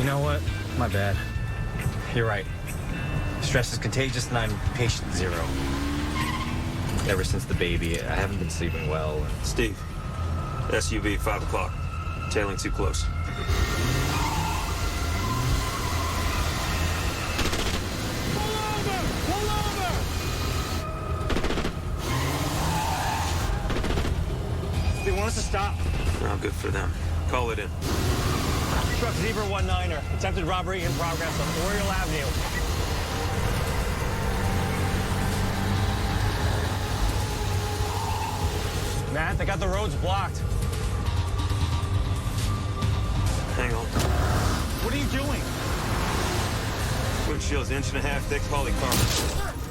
know what? My bad. You're right. Stress is contagious and I'm patient zero. Ever since the baby, I haven't been sleeping well. Steve, SUV, 5 o'clock. Tailing too close. Pull over! They want us to stop. Oh, good for them. Call it in. Truck Zebra 19er. Attempted robbery in progress on Oriole Avenue. Matt, they got the roads blocked. Hang on. What are you doing? Windshield's 1.5 inch thick polycarbonate.